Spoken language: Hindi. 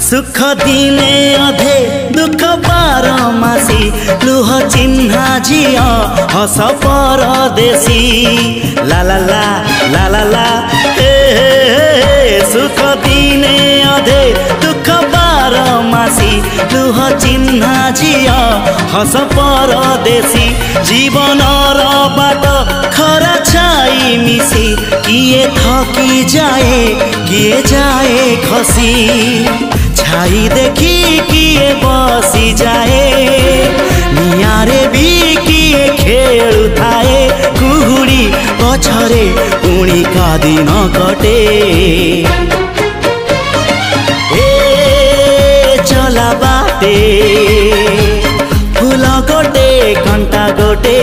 सुख दिने अधे दुख बारमासी लुह चिन्हा झिया हस परदेशी ला ला ला ला ला ला हे सुख दिने अधे दुख बारमासी लुह चिन्हा झिया हस परदेशी जीवन बाट खरा छाई मिसी किए थकी जाए किए जाए खसी छाई देखी किए बसी जाए नियारे भी किए खेलु थाए कुहुड़ी पछरे पुणी का दिन कटे ए चला बाटे फूल गोटे कंटा गोटे